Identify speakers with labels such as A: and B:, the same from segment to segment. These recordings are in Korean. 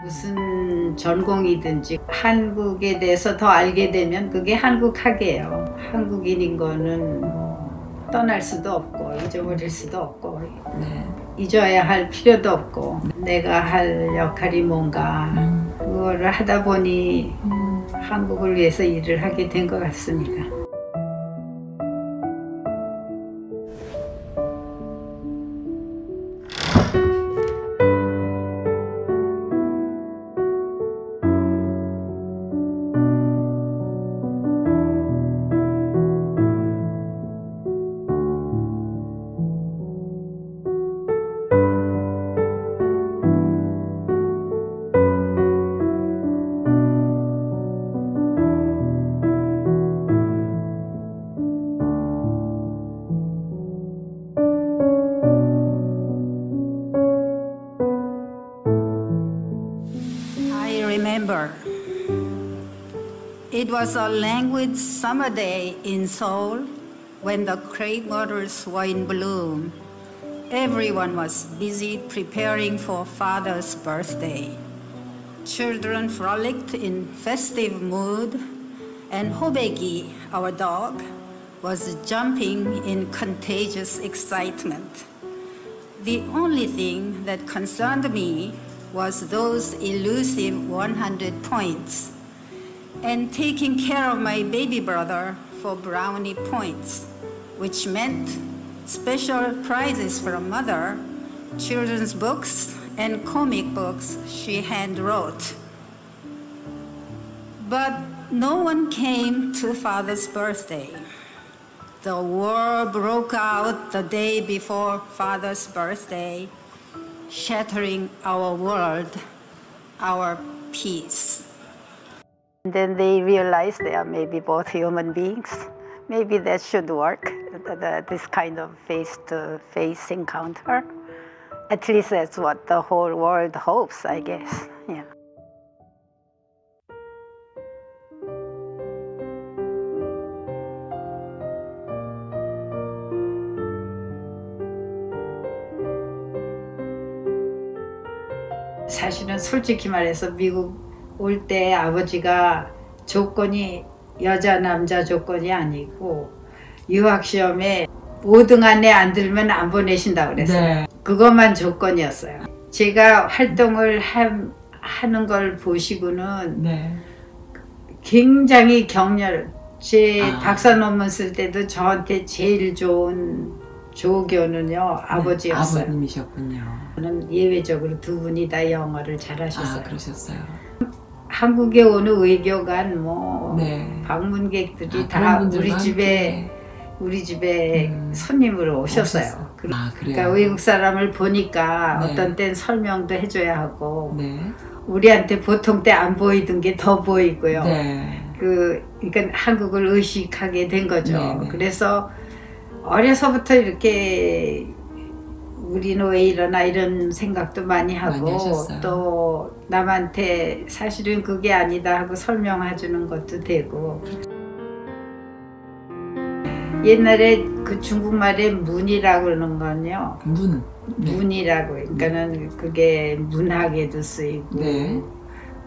A: 무슨 전공이든지 한국에 대해서 더 알게 되면 그게 한국학이에요. 한국인인 거는 뭐 떠날 수도 없고 잊어버릴 수도 없고 잊어야 할 필요도 없고 내가 할 역할이 뭔가 그거를 하다 보니 한국을 위해서 일을 하게 된 것 같습니다.
B: It was a languid summer day in Seoul when the crepe myrtles were in bloom. Everyone was busy preparing for Father's birthday. Children frolicked in festive mood, and Hobeki, our dog, was jumping in contagious excitement. The only thing that concerned me was those elusive 100 points, and taking care of my baby brother for brownie points, which meant special prizes from mother, children's books, and comic books she hand wrote. But no one came to Father's birthday. The war broke out the day before Father's birthday, shattering our world, our peace. And then they realized they are maybe both human beings. Maybe that should work, this kind of face-to-face encounter. At least that's what the whole world hopes, I guess. Yeah.
A: 사실은 솔직히 말해서 미국 올 때 아버지가 조건이 여자 남자 조건이 아니고 유학 시험에 5등 안에 안 들면 안 보내신다고 그랬어요. 네. 그것만 조건이었어요. 제가 활동을 하는 걸 보시고는 네. 굉장히 제 박사 논문 쓸 때도 저한테 제일 좋은 조교는요 아버지였어요.
C: 네, 아버님이셨군요.
A: 저는 예외적으로 두 분이 다 영어를 잘하셨어요.
C: 그러셨어요.
A: 한국에 오는 외교관
C: 네.
A: 방문객들이 다 우리 집에 손님으로 오셨어요. 그러니까 외국 사람을 보니까 네. 어떤 땐 설명도 해줘야 하고 네. 우리한테 보통 때 안 보이던 게 더 보이고요. 네. 그러니까 한국을 의식하게 된 거죠. 네, 네. 그래서 어려서부터 이렇게 우리는 왜 이러나 이런 생각도 많이 하고 또 남한테 사실은 그게 아니다 하고 설명해 주는 것도 되고 옛날에 그 중국말에 문이라고 그러는 건요 문이라고 그러니까는 그게 문학에도 쓰이고 네.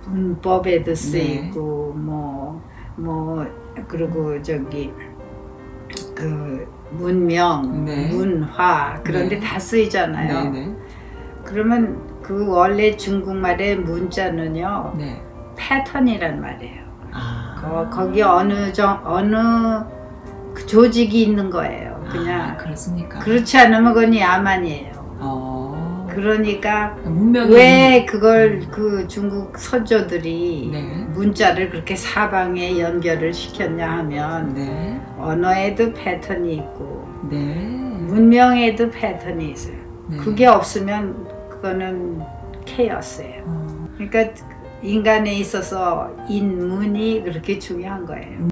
A: 문법에도 쓰이고 네. 그리고 저기 문명, 네. 문화 그런데 네. 다 쓰이잖아요. 네, 네. 그러면 그 원래 중국말의 문자는요 네. 패턴이란 말이에요. 거기 어느 그 조직이 있는 거예요. 그냥
C: 그렇습니까?
A: 그렇지 않으면 그건 야만이에요. 그러니까 왜 그걸 그 중국 선조들이 네. 문자를 그렇게 사방에 연결을 시켰냐 하면 네. 언어에도 패턴이 있고 네. 문명에도 패턴이 있어요. 네. 그게 없으면 그거는 케이오스예요. 그러니까 인간에 있어서 인문이 그렇게 중요한 거예요.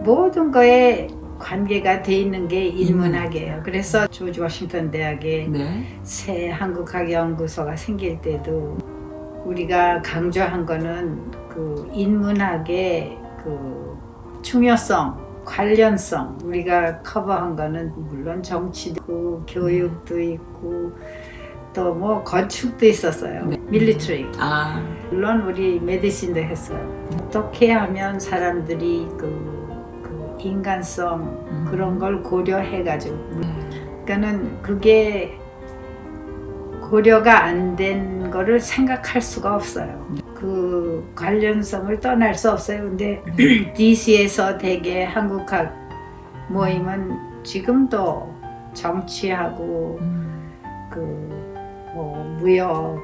A: 모든 거에 관계가 돼 있는 게 인문학이에요. 그래서 조지 워싱턴 대학에 네. 새 한국학 연구소가 생길 때도 우리가 강조한 거는 그 인문학의 그 중요성, 관련성 우리가 커버한 거는 물론 정치도 있고 교육도 있고 또 뭐 건축도 있었어요.
C: 네.
A: 밀리터리.
C: 아.
A: 물론 우리 메디신도 했어요. 어떻게 하면 사람들이 그 인간성 그런 걸 고려해가지고 그러니까는 그게 고려가 안 된 거를 생각할 수가 없어요. 그 관련성을 떠날 수 없어요. 근데 DC에서 되게 한국학 모임은 지금도 정치하고 뭐 무역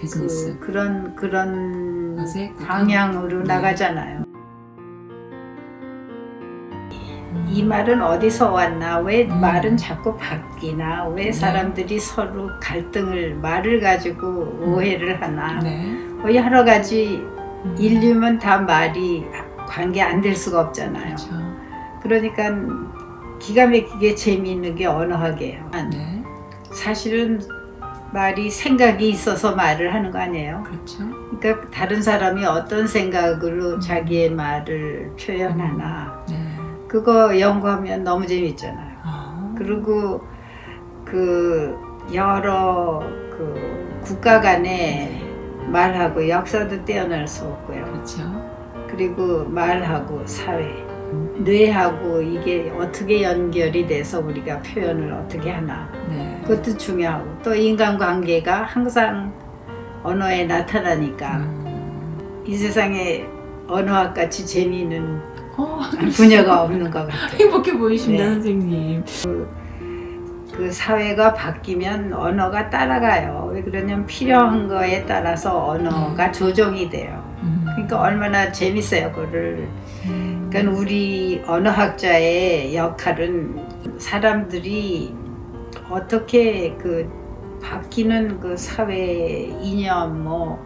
C: 비즈니스
A: 그런
C: 것에
A: 방향으로 나가잖아요. 이 말은 어디서 왔나? 왜 말은 자꾸 바뀌나? 왜 사람들이 서로 갈등을 말을 가지고 오해를 하나? 뭐 여러 가지 인류면 다 말이 관계 안 될 수가 없잖아요.
C: 그렇죠.
A: 그러니까 기가 막히게 재미있는 게 언어학이에요. 사실은 말이 생각이 있어서 말을 하는 거 아니에요?
C: 그렇죠.
A: 그러니까 다른 사람이 어떤 생각으로 자기의 말을 표현하나 그거 연구하면 너무 재밌잖아요. 그리고 그 여러 그 국가 간의 말하고 역사도 떼어낼 수 없고요.
C: 그렇죠.
A: 그리고 말하고 사회, 뇌하고 이게 어떻게 연결이 돼서 우리가 표현을 어떻게 하나 그것도 중요하고 또 인간관계가 항상 언어에 나타나니까 이 세상에 언어학같이 재미있는 분야가 없는 것 같아요.
C: 행복해 보이십니다, 선생님.
A: 그 사회가 바뀌면 언어가 따라가요. 왜 그러냐면 필요한 거에 따라서 언어가 조정이 돼요. 그러니까 얼마나 재밌어요, 그거를. 그러니까 우리 언어학자의 역할은 사람들이 어떻게 그 바뀌는 그 사회 이념, 뭐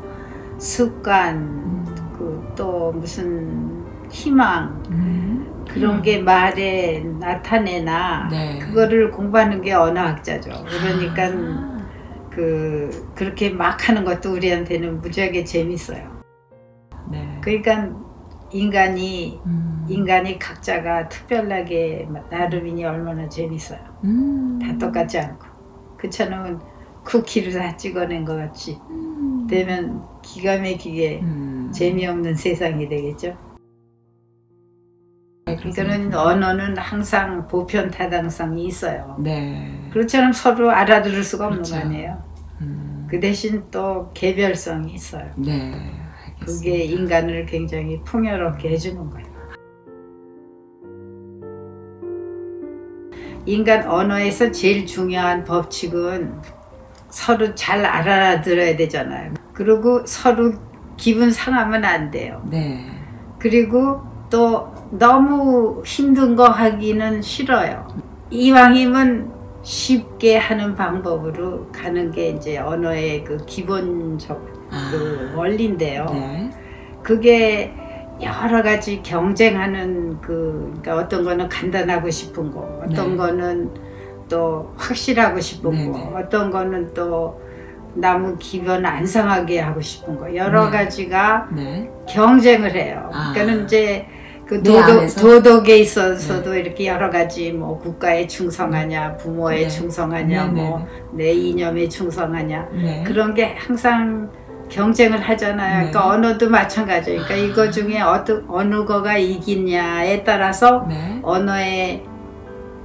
A: 습관, 그 또 무슨 희망 그런 게 말에 나타내나 그거를 공부하는 게 언어학자죠. 그러니까 그렇게 막 하는 것도 우리한테는 무지하게 재밌어요. 그러니까 인간이 각자가 특별하게 나름이니 얼마나 재밌어요. 다 똑같지 않고 그처럼 쿠키를 다 찍어낸 것 같이 되면 기가 막히게 재미없는 세상이 되겠죠. 그러니까는 언어는 항상 보편타당성이 있어요. 그렇지않으면 서로 알아들을 수가 없는 거 아니에요. 그 대신 또 개별성이 있어요. 그게 인간을 굉장히 풍요롭게 해주는 거예요. 인간 언어에서 제일 중요한 법칙은 서로 잘 알아들어야 되잖아요. 그리고 서로 기분 상하면 안 돼요. 그리고 또 너무 힘든 거 하기는 싫어요. 이왕이면 쉽게 하는 방법으로 가는 게 이제 언어의 그 기본적 그 원리인데요. 그게 여러 가지 경쟁하는 그러니까 어떤 거는 간단하고 싶은 거, 어떤 거는 또 확실하고 싶은 거, 어떤 거는 또 나무 기분 안 상하게 하고 싶은 거, 여러 가지가 경쟁을 해요. 그러니까는 이제 그 도덕에 있어서도 이렇게 여러 가지 뭐 국가에 충성하냐, 부모에 충성하냐, 뭐 내 이념에 충성하냐 그런 게 항상 경쟁을 하잖아요. 그러니까 언어도 마찬가지예요. 그러니까 이거 중에 어느 거가 이기냐에 따라서 언어의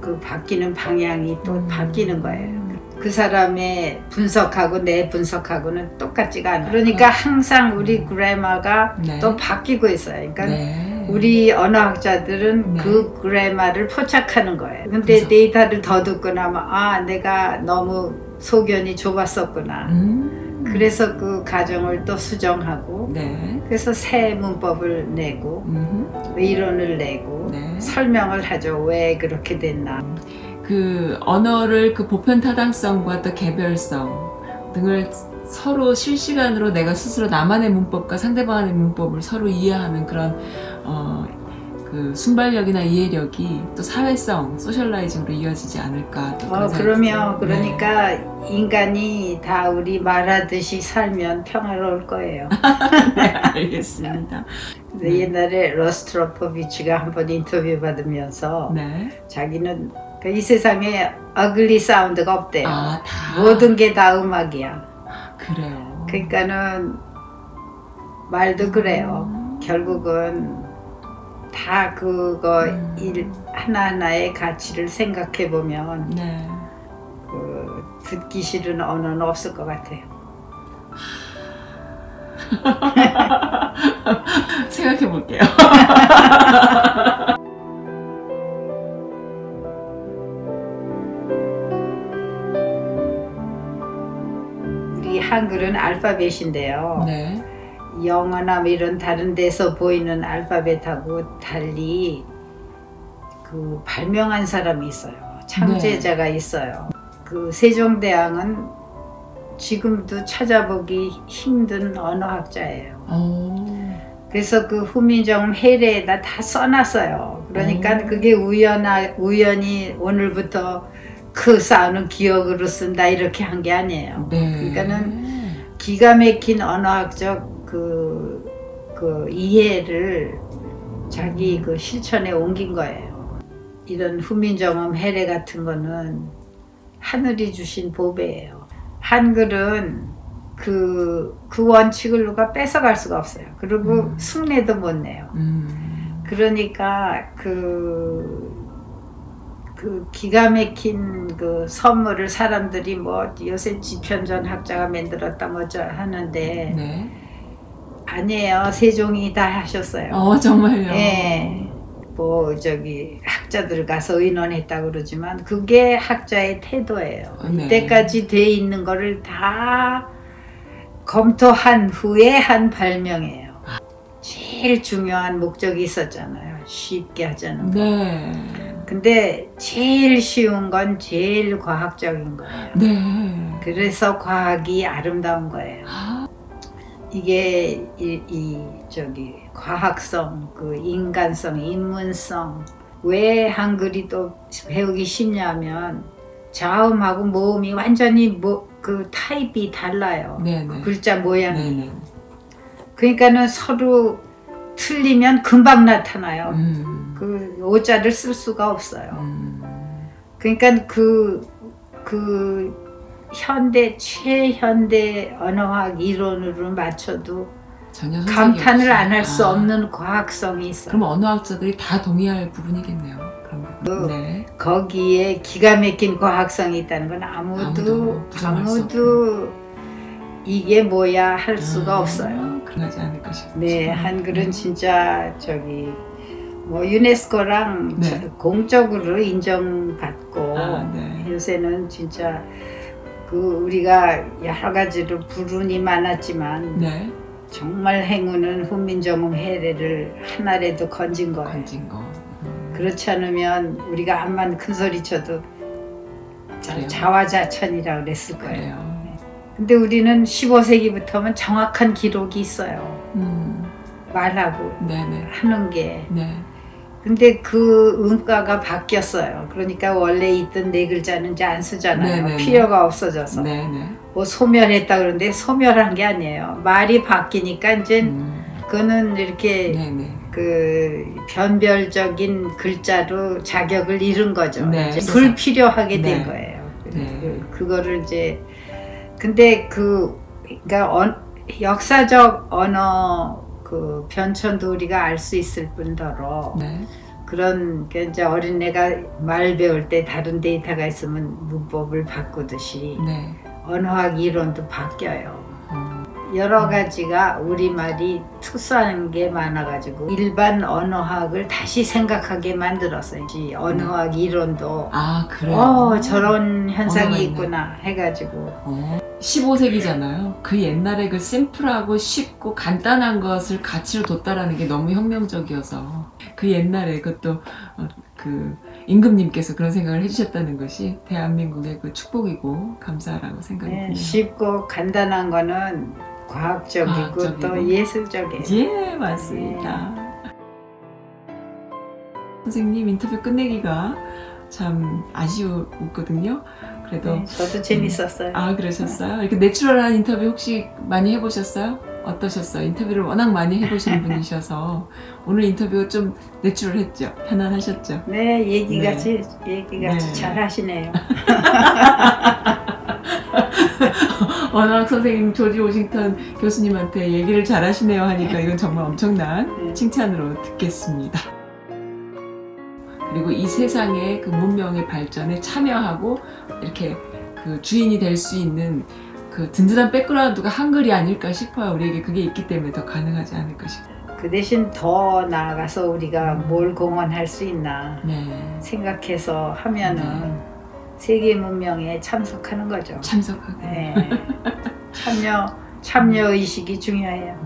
A: 그 바뀌는 방향이 또 바뀌는 거예요. 그 사람의 분석하고 내 분석하고는 똑같지가 않아요. 그러니까 항상 우리 그래머가 또 바뀌고 있어요. 그러니까 우리 언어학자들은 그 그래머를 포착하는 거예요. 근데 데이터를 더 듣고 나면 아, 내가 너무 소견이 좁았었구나. 그래서 그 가정을 또 수정하고 그래서 새 문법을 내고 이론을 내고 설명을 하죠. 왜 그렇게 됐나.
C: 그 언어를 그 보편타당성과 또 개별성 등을 서로 실시간으로 내가 스스로 나만의 문법과 상대방의 문법을 서로 이해하는 그런 그 순발력이나 이해력이 또 사회성, 소셜라이징으로 이어지지 않을까.
A: 그러면 그러니까 인간이 다 우리 말하듯이 살면 평화로울 거예요.
C: 네, 알겠습니다.
A: 옛날에 로스트로포비치가 한번 인터뷰 받으면서 자기는 그러니까 이 세상에 어글리 사운드가 없대요.
C: 아, 다.
A: 모든 게 다 음악이야.
C: 그래요.
A: 그러니까는 말도 그래요. 결국은 다 그거 일 하나하나의 가치를 생각해 보면
C: 네.
A: 그 듣기 싫은 언어는 없을 것 같아요.
C: 생각해 볼게요.
A: 우리 한글은 알파벳인데요.
C: 네.
A: 영어나 뭐 이런 다른 데서 보이는 알파벳하고 달리 그 발명한 사람이 있어요. 창제자가
C: 네.
A: 있어요. 그 세종대왕은 지금도 찾아보기 힘든 언어학자예요. 그래서 그 후민정 해례에다 다 써놨어요. 그러니까 그게 우연히 오늘부터 그 쌓는 기억으로 쓴다 이렇게 한 게 아니에요.
C: 네.
A: 그러니까는 기가 막힌 언어학적 그 이해를 자기 그 실천에 옮긴 거예요. 이런 후민정음 해례 같은 거는 하늘이 주신 보배예요. 한글은 그 원칙을 누가 뺏어갈 수가 없어요. 그리고 흉내도 못 내요. 그러니까 그 기가 막힌 그 선물을 사람들이 뭐 요새 지편전 학자가 만들었다 뭐저 하는데
C: 네.
A: 아니에요. 세종이 다 하셨어요.
C: 정말요?
A: 예. 뭐 저기 학자들 가서 의논했다고 그러지만 그게 학자의 태도예요.
C: 네.
A: 이때까지 돼 있는 거를 다 검토한 후에 한 발명이에요. 제일 중요한 목적이 있었잖아요. 쉽게 하자는 거.
C: 네.
A: 근데 제일 쉬운 건 제일 과학적인 거예요.
C: 네.
A: 그래서 과학이 아름다운 거예요. 이게 저기 과학성, 그 인간성, 인문성. 왜 한글이 또 배우기 쉽냐면 자음하고 모음이 완전히 그 타입이 달라요. 그 글자 모양이.
C: 네네.
A: 그러니까는 서로 틀리면 금방 나타나요. 그 오자를 쓸 수가 없어요. 그러니까 그 최현대 언어학 이론으로 맞춰도
C: 전혀
A: 감탄을 안 할 수 없는 과학성이 있어요.
C: 그럼 언어학자들이 다 동의할 부분이겠네요. 그럼. 네.
A: 거기에 기가 막힌 과학성이 있다는 건 아무도 이게 뭐야 할 수가 없어요.
C: 그러지 않을까 싶어요.
A: 네, 한글은 진짜 저기 뭐 유네스코랑 공적으로 인정받고 요새는 진짜 그 우리가 여러 가지로 불운이 많았지만 정말 행운은 훈민정음 해례를 하나라도 건진 거예요. 그렇지 않으면 우리가 암만 큰 소리 쳐도 자화자찬이라고 그랬을 거예요. 근데 우리는 15세기부터는 정확한 기록이 있어요. 말하고 하는 게. 근데 그 음가가 바뀌었어요. 그러니까 원래 있던 네 글자는 이제 안 쓰잖아요. 필요가 없어져서. 뭐 소멸했다 그러는데 소멸한 게 아니에요. 말이 바뀌니까 이제 그거는 이렇게 그 변별적인 글자로 자격을 잃은 거죠. 이제 불필요하게 된 거예요. 그거를 이제 근데 그러니까 역사적 언어 그 변천도 우리가 알 수 있을 뿐더러 그런 이제 어린애가 말 배울 때 다른 데이터가 있으면 문법을 바꾸듯이 언어학 이론도 바뀌어요. 여러 가지가 우리말이 특수한 게 많아가지고 일반 언어학을 다시 생각하게 만들었어요. 언어학 이론도
C: 그래요?
A: 저런 현상이 있구나 해가지고
C: 15세기잖아요. 그 옛날에 그 심플하고 쉽고 간단한 것을 가치로 뒀다라는 게 너무 혁명적이어서 그 옛날에 그것도 그 임금님께서 그런 생각을 해주셨다는 것이 대한민국의 그 축복이고 감사하라고 생각이 드네요.
A: 쉽고 간단한 거는 과학적이고 또 예술적이에요.
C: 예, 맞습니다. 선생님 인터뷰 끝내기가 참 아쉬웠거든요. 그래도
A: 저도 재밌었어요.
C: 그러셨어요? 이렇게 내추럴한 인터뷰 혹시 많이 해보셨어요? 어떠셨어요? 인터뷰를 워낙 많이 해보시는 분이셔서 오늘 인터뷰가 좀 내추럴했죠? 편안하셨죠?
A: 네, 얘기가
C: 네.
A: 잘 하시네요.
C: 워낙 선생님 조지 워싱턴 교수님한테 얘기를 잘 하시네요 하니까 이건 정말 엄청난 칭찬으로 듣겠습니다. 그리고 이 세상의 그 문명의 발전에 참여하고 이렇게 그 주인이 될 수 있는 그 든든한 백그라운드가 한글이 아닐까 싶어요. 우리에게 그게 있기 때문에 더 가능하지 않을까 싶어요.
A: 그 대신 더 나아가서 우리가 뭘 공헌할 수 있나 생각해서 하면은 세계 문명에 참석하는 거죠.
C: 참석하고.
A: 참여 의식이 중요해요.